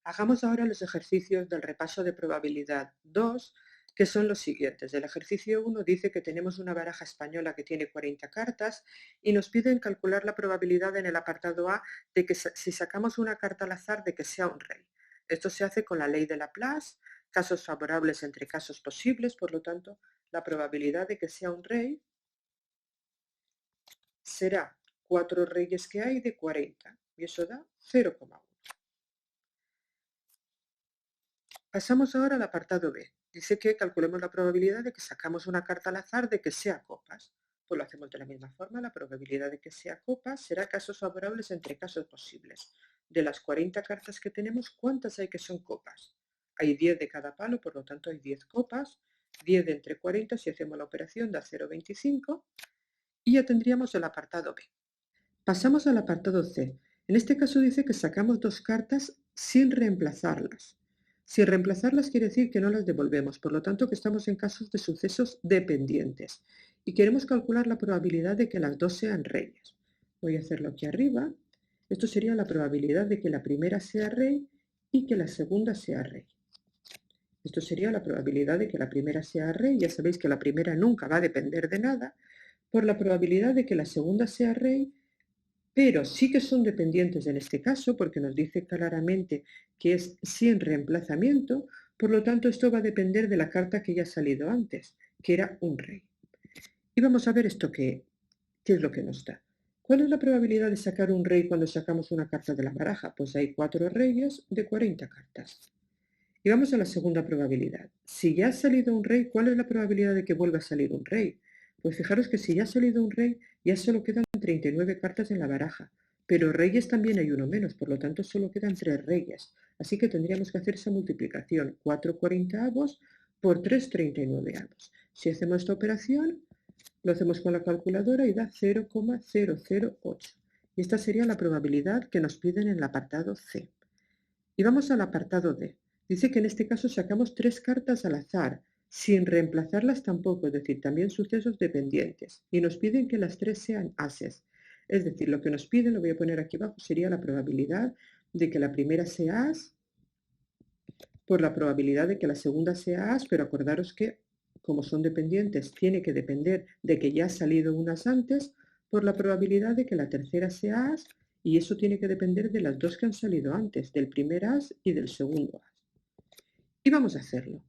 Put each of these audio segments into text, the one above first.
Hagamos ahora los ejercicios del repaso de probabilidad 2, que son los siguientes. El ejercicio 1 dice que tenemos una baraja española que tiene 40 cartas y nos piden calcular la probabilidad en el apartado A de que si sacamos una carta al azar de que sea un rey. Esto se hace con la ley de Laplace, casos favorables entre casos posibles, por lo tanto, la probabilidad de que sea un rey será 4 reyes que hay de 40 y eso da 0,1. Pasamos ahora al apartado B. Dice que calculemos la probabilidad de que sacamos una carta al azar de que sea copas. Pues lo hacemos de la misma forma. La probabilidad de que sea copas será casos favorables entre casos posibles. De las 40 cartas que tenemos, ¿cuántas hay que son copas? Hay 10 de cada palo, por lo tanto hay 10 copas. 10 de entre 40, si hacemos la operación, da 0,25. Y ya tendríamos el apartado B. Pasamos al apartado C. En este caso dice que sacamos dos cartas sin reemplazarlas. Sin reemplazarlas quiere decir que no las devolvemos, por lo tanto que estamos en casos de sucesos dependientes y queremos calcular la probabilidad de que las dos sean reyes. Voy a hacerlo aquí arriba. Esto sería la probabilidad de que la primera sea rey y que la segunda sea rey. Esto sería la probabilidad de que la primera sea rey. Ya sabéis que la primera nunca va a depender de nada. Por la probabilidad de que la segunda sea rey, pero sí que son dependientes en este caso porque nos dice claramente que es sin reemplazamiento, por lo tanto esto va a depender de la carta que ya ha salido antes, que era un rey. Y vamos a ver esto qué es lo que nos da. ¿Cuál es la probabilidad de sacar un rey cuando sacamos una carta de la baraja? Pues hay 4 reyes de 40 cartas. Y vamos a la segunda probabilidad. Si ya ha salido un rey, ¿cuál es la probabilidad de que vuelva a salir un rey? Pues fijaros que si ya ha salido un rey, ya solo quedan 39 cartas en la baraja. Pero reyes también hay uno menos, por lo tanto solo quedan 3 reyes. Así que tendríamos que hacer esa multiplicación, 4 40avos por 3 39avos. Si hacemos esta operación, lo hacemos con la calculadora y da 0,008. Y esta sería la probabilidad que nos piden en el apartado C. Y vamos al apartado D. Dice que en este caso sacamos 3 cartas al azar, sin reemplazarlas tampoco, es decir, también sucesos dependientes. Y nos piden que las 3 sean ases. Es decir, lo que nos piden, lo voy a poner aquí abajo, sería la probabilidad de que la primera sea as por la probabilidad de que la segunda sea as, pero acordaros que como son dependientes, tiene que depender de que ya ha salido unas antes, por la probabilidad de que la tercera sea as, y eso tiene que depender de las dos que han salido antes, del primer as y del segundo as. Y vamos a hacerlo.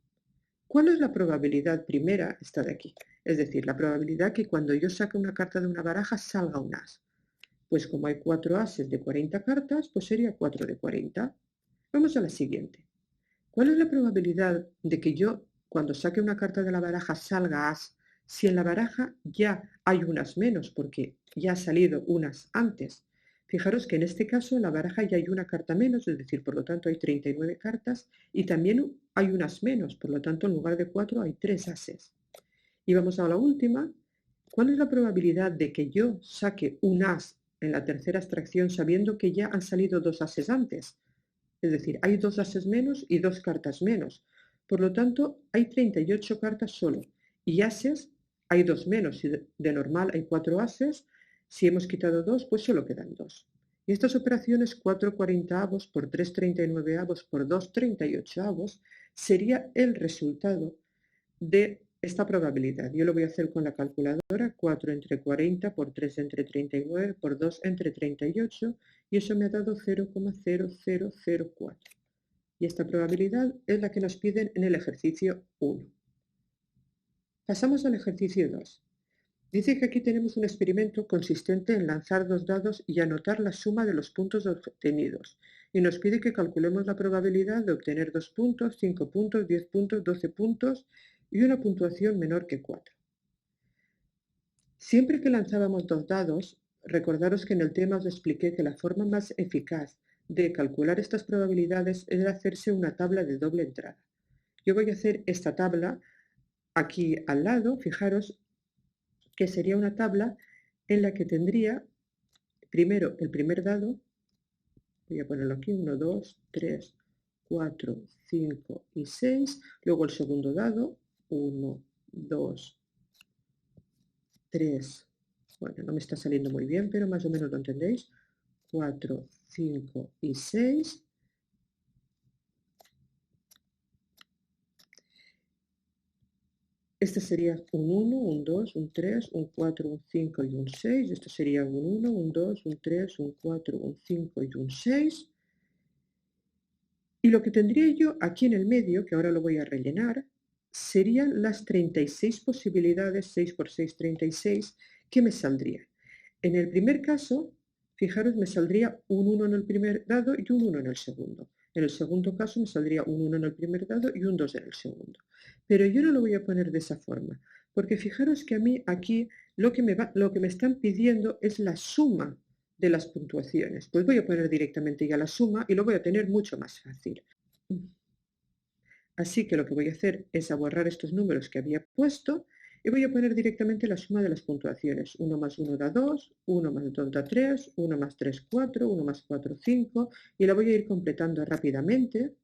¿Cuál es la probabilidad primera? Esta de aquí. Es decir, la probabilidad que cuando yo saque una carta de una baraja salga un as. Pues como hay 4 ases de 40 cartas, pues sería 4 de 40. Vamos a la siguiente. ¿Cuál es la probabilidad de que yo, cuando saque una carta de la baraja, salga as, si en la baraja ya hay unas menos, porque ya ha salido unas antes? Fijaros que en este caso en la baraja ya hay una carta menos, es decir, por lo tanto hay 39 cartas, y también hay unas menos, por lo tanto en lugar de 4 hay 3 ases. Y vamos a la última. ¿Cuál es la probabilidad de que yo saque un as en la tercera extracción sabiendo que ya han salido 2 ases antes? Es decir, hay 2 ases menos y 2 cartas menos. Por lo tanto, hay 38 cartas solo. Y ases hay 2 menos. Si de normal hay 4 ases, si hemos quitado 2, pues solo quedan 2. Y estas operaciones, 4 40avos por 3 39avos por 2 38avos, sería el resultado de esta probabilidad. Yo lo voy a hacer con la calculadora, 4 entre 40 por 3 entre 39 por 2 entre 38, y eso me ha dado 0,0004. Y esta probabilidad es la que nos piden en el ejercicio 1. Pasamos al ejercicio 2. Dice que aquí tenemos un experimento consistente en lanzar 2 dados y anotar la suma de los puntos obtenidos. Y nos pide que calculemos la probabilidad de obtener 2 puntos, 5 puntos, 10 puntos, 12 puntos y una puntuación menor que 4. Siempre que lanzábamos 2 dados, recordaros que en el tema os expliqué que la forma más eficaz de calcular estas probabilidades era hacerse una tabla de doble entrada. Yo voy a hacer esta tabla aquí al lado, fijaros que sería una tabla en la que tendría primero el primer dado, voy a ponerlo aquí, 1, 2, 3, 4, 5 y 6, luego el segundo dado, 1, 2, 3, bueno, no me está saliendo muy bien, pero más o menos lo entendéis, 4, 5 y 6, Este sería un 1, un 2, un 3, un 4, un 5 y un 6. Esto sería un 1, un 2, un 3, un 4, un 5 y un 6. Y lo que tendría yo aquí en el medio, que ahora lo voy a rellenar, serían las 36 posibilidades, 6 por 6, 36, que me saldrían. En el primer caso, fijaros, me saldría un 1 en el primer dado y un 1 en el segundo. En el segundo caso me saldría un 1 en el primer dado y un 2 en el segundo. Pero yo no lo voy a poner de esa forma, porque fijaros que a mí aquí lo que me están pidiendo es la suma de las puntuaciones. Pues voy a poner directamente ya la suma y lo voy a tener mucho más fácil. Así que lo que voy a hacer es borrar estos números que había puesto y voy a poner directamente la suma de las puntuaciones. 1 más 1 da 2, 1 más 2 da 3, 1 más 3, 4, 1 más 4, 5 y la voy a ir completando rápidamente.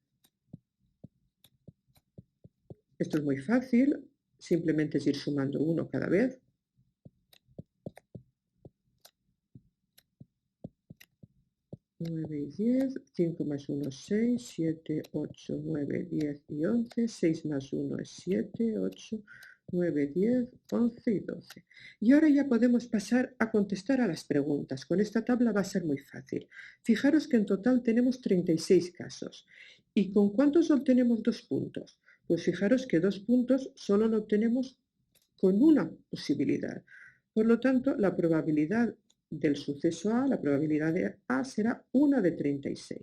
Esto es muy fácil, simplemente es ir sumando 1 cada vez. 9 y 10, 5 más 1 es 6, 7, 8, 9, 10 y 11, 6 más 1 es 7, 8, 9, 10, 11 y 12. Y ahora ya podemos pasar a contestar a las preguntas. Con esta tabla va a ser muy fácil. Fijaros que en total tenemos 36 casos. ¿Y con cuántos obtenemos 2 puntos? Pues fijaros que 2 puntos solo lo obtenemos con una posibilidad. Por lo tanto, la probabilidad del suceso A, la probabilidad de A será 1 de 36.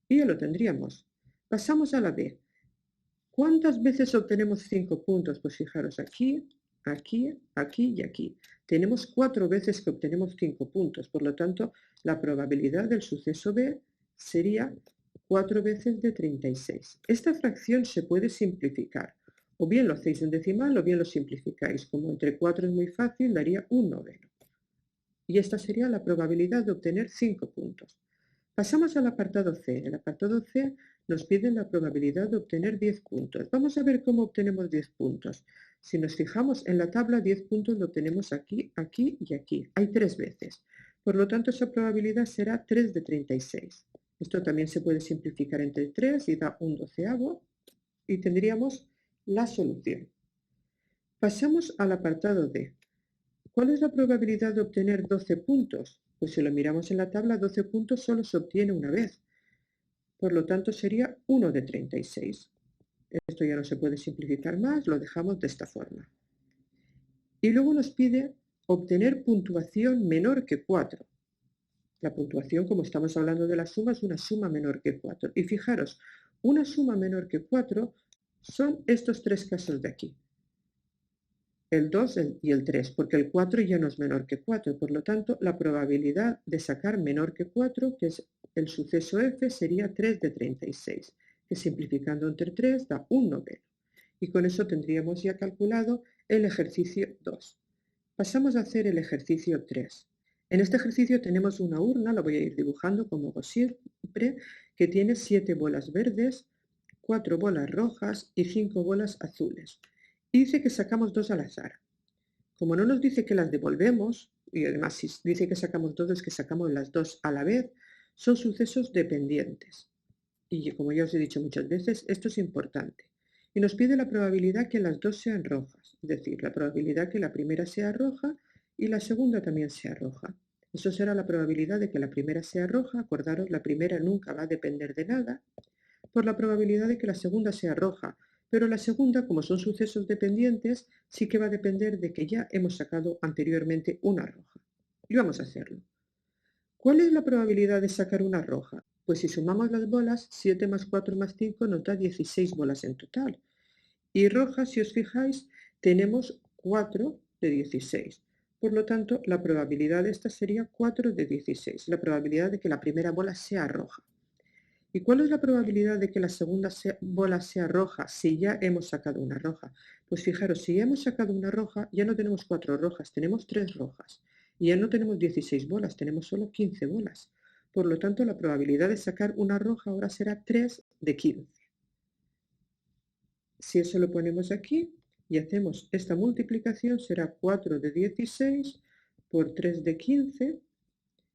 Y ya lo tendríamos. Pasamos a la B. ¿Cuántas veces obtenemos 5 puntos? Pues fijaros aquí, aquí, aquí y aquí. Tenemos 4 veces que obtenemos 5 puntos. Por lo tanto, la probabilidad del suceso B sería 4 veces de 36. Esta fracción se puede simplificar. O bien lo hacéis en decimal o bien lo simplificáis. Como entre 4 es muy fácil, daría un noveno. Y esta sería la probabilidad de obtener 5 puntos. Pasamos al apartado C. El apartado C nos pide la probabilidad de obtener 10 puntos. Vamos a ver cómo obtenemos 10 puntos. Si nos fijamos en la tabla, 10 puntos lo tenemos aquí, aquí y aquí. Hay 3 veces. Por lo tanto, esa probabilidad será 3 de 36. Esto también se puede simplificar entre 3 y da un doceavo. Y tendríamos la solución. Pasamos al apartado D. ¿Cuál es la probabilidad de obtener 12 puntos? Pues si lo miramos en la tabla, 12 puntos solo se obtiene una vez. Por lo tanto, sería 1 de 36. Esto ya no se puede simplificar más, lo dejamos de esta forma. Y luego nos pide obtener puntuación menor que 4. La puntuación, como estamos hablando de la suma, es una suma menor que 4. Y fijaros, una suma menor que 4 son estos 3 casos de aquí. El 2 y el 3, porque el 4 ya no es menor que 4. Por lo tanto, la probabilidad de sacar menor que 4, que es el suceso F, sería 3 de 36, que simplificando entre 3 da un noveno. Y con eso tendríamos ya calculado el ejercicio 2. Pasamos a hacer el ejercicio 3. En este ejercicio tenemos una urna, la voy a ir dibujando como hago siempre, que tiene 7 bolas verdes, 4 bolas rojas y 5 bolas azules. Y dice que sacamos 2 al azar. Como no nos dice que las devolvemos, y además si dice que sacamos 2 es que sacamos las 2 a la vez, son sucesos dependientes. Y como ya os he dicho muchas veces, esto es importante. Y nos pide la probabilidad que las 2 sean rojas, es decir, la probabilidad que la primera sea roja y la segunda también sea roja. Eso será la probabilidad de que la primera sea roja. Acordaros, la primera nunca va a depender de nada, por la probabilidad de que la segunda sea roja, pero la segunda, como son sucesos dependientes, sí que va a depender de que ya hemos sacado anteriormente una roja. Y vamos a hacerlo. ¿Cuál es la probabilidad de sacar una roja? Pues si sumamos las bolas, 7 más 4 más 5 nos da 16 bolas en total. Y rojas, si os fijáis, tenemos 4 de 16. Por lo tanto, la probabilidad de esta sería 4 de 16, la probabilidad de que la primera bola sea roja. ¿Y cuál es la probabilidad de que la segunda bola sea roja si ya hemos sacado una roja? Pues fijaros, si ya hemos sacado una roja, ya no tenemos 4 rojas, tenemos 3 rojas. Y ya no tenemos 16 bolas, tenemos solo 15 bolas. Por lo tanto, la probabilidad de sacar una roja ahora será 3 de 15. Si eso lo ponemos aquí y hacemos esta multiplicación, será 4 de 16 por 3 de 15.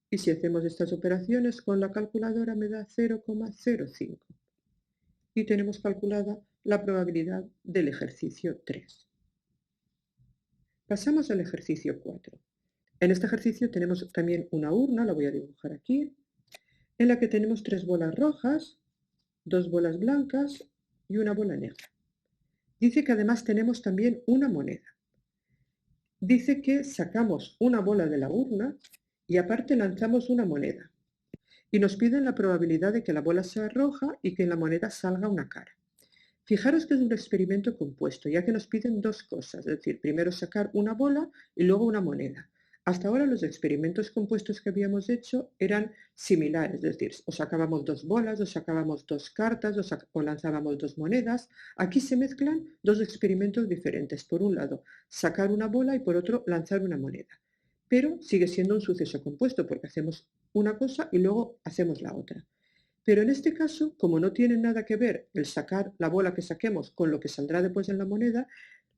Y si hacemos estas operaciones con la calculadora me da 0,05. Y tenemos calculada la probabilidad del ejercicio 3. Pasamos al ejercicio 4. En este ejercicio tenemos también una urna, la voy a dibujar aquí, en la que tenemos 3 bolas rojas, 2 bolas blancas y una bola negra. Dice que además tenemos también una moneda. Dice que sacamos una bola de la urna y aparte lanzamos una moneda. Y nos piden la probabilidad de que la bola sea roja y que en la moneda salga una cara. Fijaros que es un experimento compuesto, ya que nos piden dos cosas, es decir, primero sacar una bola y luego una moneda. Hasta ahora los experimentos compuestos que habíamos hecho eran similares, es decir, o sacábamos dos bolas, o sacábamos dos cartas, o lanzábamos dos monedas. Aquí se mezclan dos experimentos diferentes. Por un lado, sacar una bola y por otro, lanzar una moneda. Pero sigue siendo un suceso compuesto porque hacemos una cosa y luego hacemos la otra. Pero en este caso, como no tiene nada que ver el sacar la bola que saquemos con lo que saldrá después en la moneda,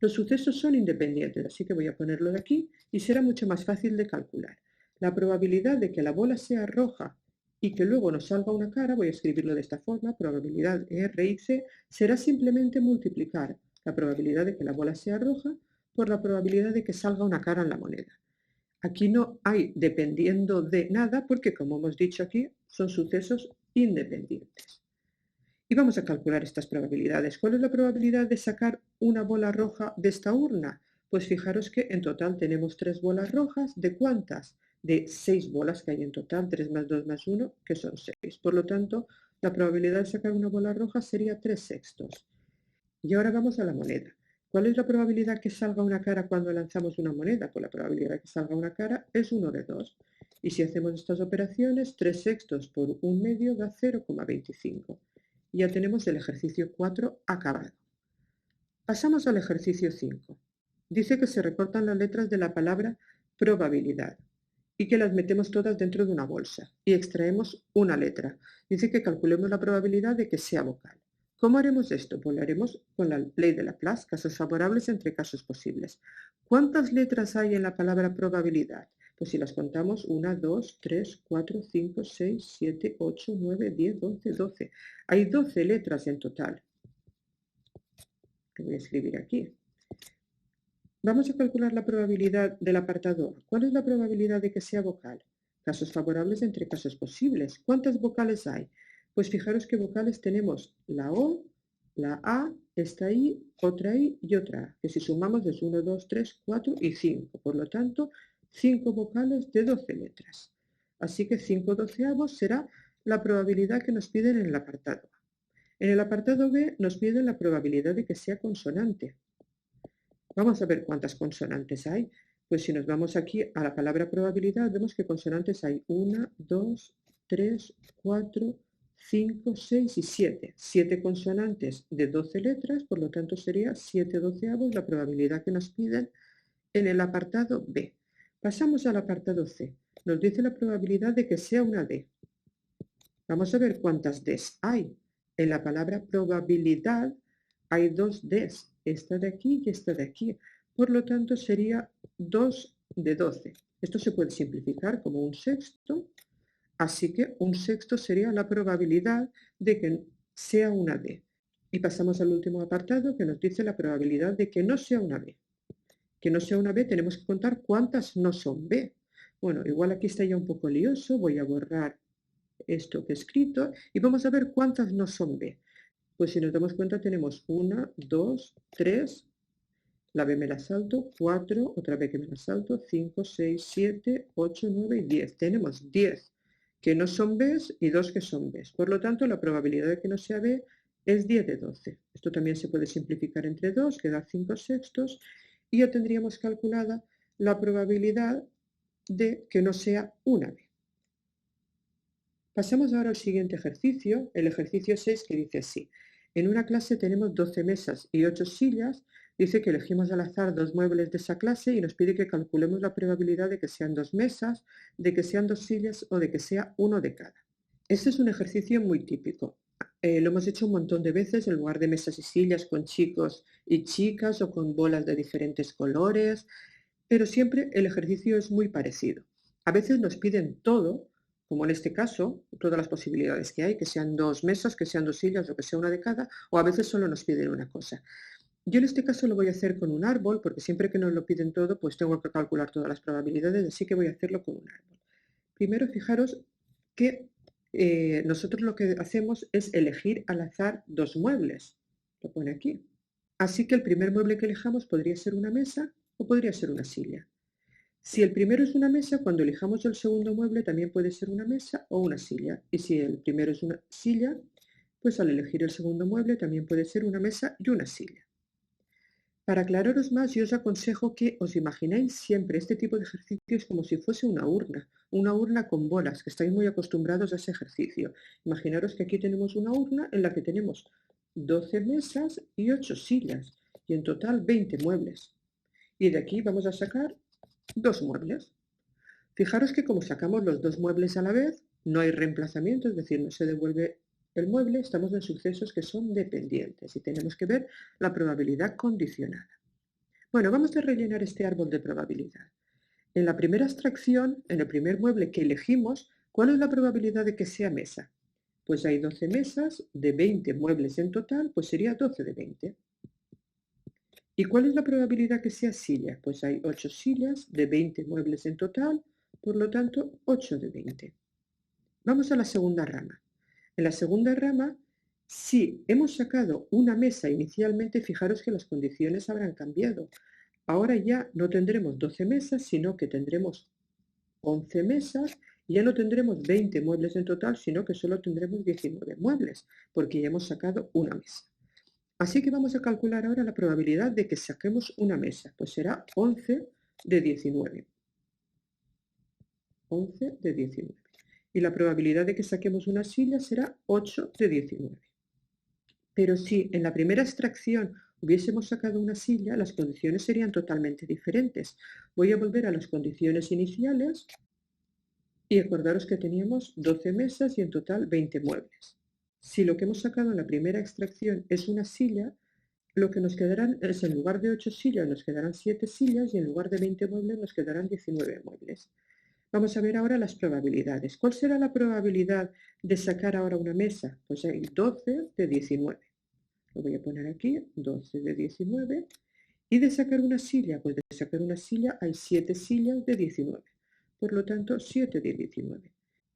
los sucesos son independientes, así que voy a ponerlo de aquí y será mucho más fácil de calcular. La probabilidad de que la bola sea roja y que luego nos salga una cara, voy a escribirlo de esta forma, probabilidad R y C, será simplemente multiplicar la probabilidad de que la bola sea roja por la probabilidad de que salga una cara en la moneda. Aquí no hay dependiendo de nada porque, como hemos dicho aquí, son sucesos independientes. Y vamos a calcular estas probabilidades. ¿Cuál es la probabilidad de sacar una bola roja de esta urna? Pues fijaros que en total tenemos 3 bolas rojas. ¿De cuántas? De 6 bolas que hay en total, 3 más 2 más 1, que son 6. Por lo tanto, la probabilidad de sacar una bola roja sería 3/6. Y ahora vamos a la moneda. ¿Cuál es la probabilidad que salga una cara cuando lanzamos una moneda? Pues la probabilidad de que salga una cara es 1 de 2. Y si hacemos estas operaciones, 3/6 por 1/2 da 0,25. Y ya tenemos el ejercicio 4 acabado. Pasamos al ejercicio 5. Dice que se recortan las letras de la palabra probabilidad y que las metemos todas dentro de una bolsa y extraemos una letra. Dice que calculemos la probabilidad de que sea vocal. ¿Cómo haremos esto? Pues lo haremos con la ley de Laplace, casos favorables entre casos posibles. ¿Cuántas letras hay en la palabra probabilidad? Pues si las contamos, 1, 2, 3, 4, 5, 6, 7, 8, 9, 10, 11, 12. Hay 12 letras en total. Lo voy a escribir aquí. Vamos a calcular la probabilidad del apartado A. ¿Cuál es la probabilidad de que sea vocal? Casos favorables entre casos posibles. ¿Cuántas vocales hay? Pues fijaros que vocales tenemos la O, la A, esta I, otra I y otra A, que si sumamos es 1, 2, 3, 4 y 5. Por lo tanto, 5 vocales de 12 letras. Así que 5/12 será la probabilidad que nos piden en el apartado A. En el apartado B nos piden la probabilidad de que sea consonante. Vamos a ver cuántas consonantes hay. Pues si nos vamos aquí a la palabra probabilidad, vemos que consonantes hay 1, 2, 3, 4, 5, 6 y 7. 7 consonantes de 12 letras, por lo tanto sería 7/12 la probabilidad que nos piden en el apartado B. Pasamos al apartado C. Nos dice la probabilidad de que sea una D. Vamos a ver cuántas Ds hay. En la palabra probabilidad hay 2 Ds, esta de aquí y esta de aquí. Por lo tanto, sería 2 de 12. Esto se puede simplificar como 1/6, así que 1/6 sería la probabilidad de que sea una D. Y pasamos al último apartado que nos dice la probabilidad de que no sea una B. Que no sea una B tenemos que contar cuántas no son B. Bueno, igual aquí está ya un poco lioso, voy a borrar esto que he escrito y vamos a ver cuántas no son B. Pues si nos damos cuenta tenemos 1, 2, 3, la B me la salto, 4, otra vez que me la salto, 5, 6, 7, 8, 9 y 10. Tenemos 10 que no son B y 2 que son B. Por lo tanto, la probabilidad de que no sea B es 10 de 12. Esto también se puede simplificar entre 2, que da 5/6, y ya tendríamos calculada la probabilidad de que no sea una B. Pasemos ahora al siguiente ejercicio, el ejercicio 6, que dice así. En una clase tenemos 12 mesas y 8 sillas. Dice que elegimos al azar 2 muebles de esa clase y nos pide que calculemos la probabilidad de que sean 2 mesas, de que sean 2 sillas o de que sea uno de cada. Este es un ejercicio muy típico. Lo hemos hecho un montón de veces en lugar de mesas y sillas con chicos y chicas o con bolas de diferentes colores, pero siempre el ejercicio es muy parecido. A veces nos piden todo, como en este caso, todas las posibilidades que hay, que sean 2 mesas, que sean 2 sillas o que sea una de cada, o a veces solo nos piden una cosa. Yo en este caso lo voy a hacer con un árbol, porque siempre que nos lo piden todo, pues tengo que calcular todas las probabilidades, así que voy a hacerlo con un árbol. Primero, fijaros que nosotros lo que hacemos es elegir al azar dos muebles. Lo pone aquí. Así que el primer mueble que elijamos podría ser una mesa o podría ser una silla. Si el primero es una mesa, cuando elijamos el segundo mueble también puede ser una mesa o una silla. Y si el primero es una silla, pues al elegir el segundo mueble también puede ser una mesa y una silla. Para aclararos más, yo os aconsejo que os imaginéis siempre este tipo de ejercicios como si fuese una urna con bolas, que estáis muy acostumbrados a ese ejercicio. Imaginaros que aquí tenemos una urna en la que tenemos 12 mesas y 8 sillas, y en total 20 muebles. Y de aquí vamos a sacar dos muebles. Fijaros que como sacamos los dos muebles a la vez, no hay reemplazamiento, es decir, no se devuelve el mueble, estamos en sucesos que son dependientes y tenemos que ver la probabilidad condicionada. Bueno, vamos a rellenar este árbol de probabilidad. En la primera extracción, en el primer mueble que elegimos, ¿cuál es la probabilidad de que sea mesa? Pues hay 12 mesas, de 20 muebles en total, pues sería 12 de 20. ¿Y cuál es la probabilidad que sea silla? Pues hay 8 sillas, de 20 muebles en total, por lo tanto 8 de 20. Vamos a la segunda rama. En la segunda rama, si hemos sacado una mesa inicialmente, fijaros que las condiciones habrán cambiado. Ahora ya no tendremos 12 mesas, sino que tendremos 11 mesas y ya no tendremos 20 muebles en total, sino que solo tendremos 19 muebles, porque ya hemos sacado una mesa. Así que vamos a calcular ahora la probabilidad de que saquemos una mesa, pues será 11 de 19. 11 de 19. Y la probabilidad de que saquemos una silla será 8 de 19. Pero si en la primera extracción hubiésemos sacado una silla, las condiciones serían totalmente diferentes. Voy a volver a las condiciones iniciales y acordaros que teníamos 12 mesas y en total 20 muebles. Si lo que hemos sacado en la primera extracción es una silla, lo que nos quedarán es, en lugar de 8 sillas, nos quedarán 7 sillas y en lugar de 20 muebles nos quedarán 19 muebles. Vamos a ver ahora las probabilidades. ¿Cuál será la probabilidad de sacar ahora una mesa? Pues hay 12 de 19. Lo voy a poner aquí, 12 de 19. Y de sacar una silla, pues de sacar una silla hay 7 sillas de 19. Por lo tanto, 7 de 19.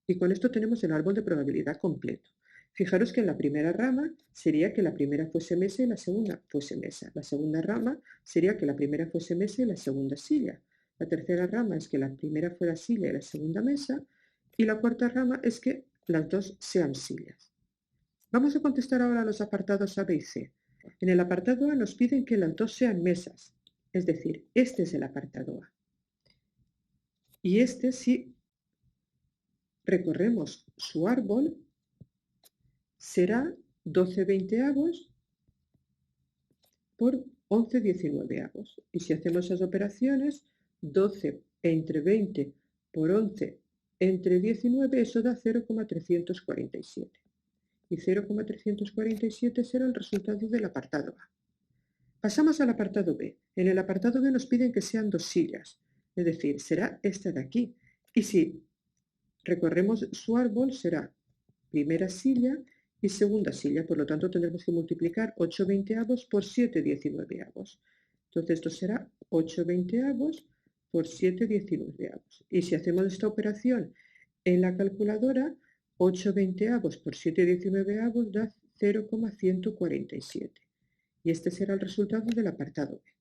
Y con esto tenemos el árbol de probabilidad completo. Fijaros que en la primera rama sería que la primera fuese mesa y la segunda fuese mesa. La segunda rama sería que la primera fuese mesa y la segunda silla. La tercera rama es que la primera fuera silla y la segunda mesa. Y la cuarta rama es que las dos sean sillas. Vamos a contestar ahora los apartados A, B y C. En el apartado A nos piden que las dos sean mesas. Es decir, este es el apartado A. Y este, si recorremos su árbol, será 12 veinteavos por 11 19avos. Y si hacemos esas operaciones, 12 entre 20 por 11 entre 19, eso da 0,347. Y 0,347 será el resultado del apartado A. Pasamos al apartado B. En el apartado B nos piden que sean dos sillas, es decir, será esta de aquí. Y si recorremos su árbol, será primera silla y segunda silla, por lo tanto tendremos que multiplicar 8 veinteavos por 7 19avos. Entonces esto será 8 veinteavos por 7 19avos. Y si hacemos esta operación en la calculadora, 8 veinteavos por 7 19avos da 0,147. Y este será el resultado del apartado B.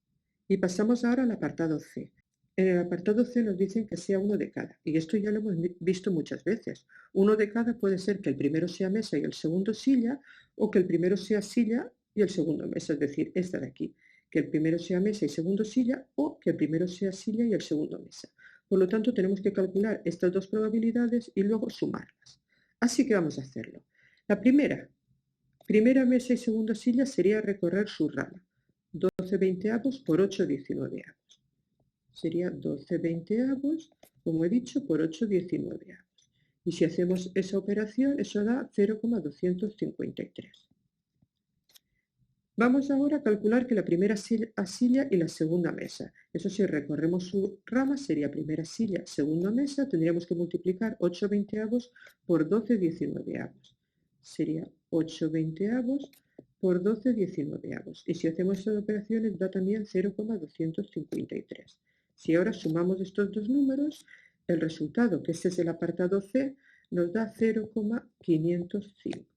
Y pasamos ahora al apartado C. En el apartado C nos dicen que sea uno de cada, y esto ya lo hemos visto muchas veces. Uno de cada puede ser que el primero sea mesa y el segundo silla, o que el primero sea silla y el segundo mesa, es decir, esta de aquí, que el primero sea mesa y segundo silla, o que el primero sea silla y el segundo mesa. Por lo tanto, tenemos que calcular estas dos probabilidades y luego sumarlas. Así que vamos a hacerlo. La primera mesa y segunda silla sería recorrer su rama. 12 veinteavos por 8 19avos. Sería 12 veinteavos, como he dicho, por 8 19avos. Y si hacemos esa operación, eso da 0,253. Vamos ahora a calcular que la primera silla y la segunda mesa. Eso si recorremos su rama sería primera silla, segunda mesa, tendríamos que multiplicar 8 veinteavos por 12 19avos. Sería 8 veinteavos por 12 19avos. Y si hacemos esas operaciones da también 0,253. Si ahora sumamos estos dos números, el resultado, que ese es el apartado C, nos da 0,505.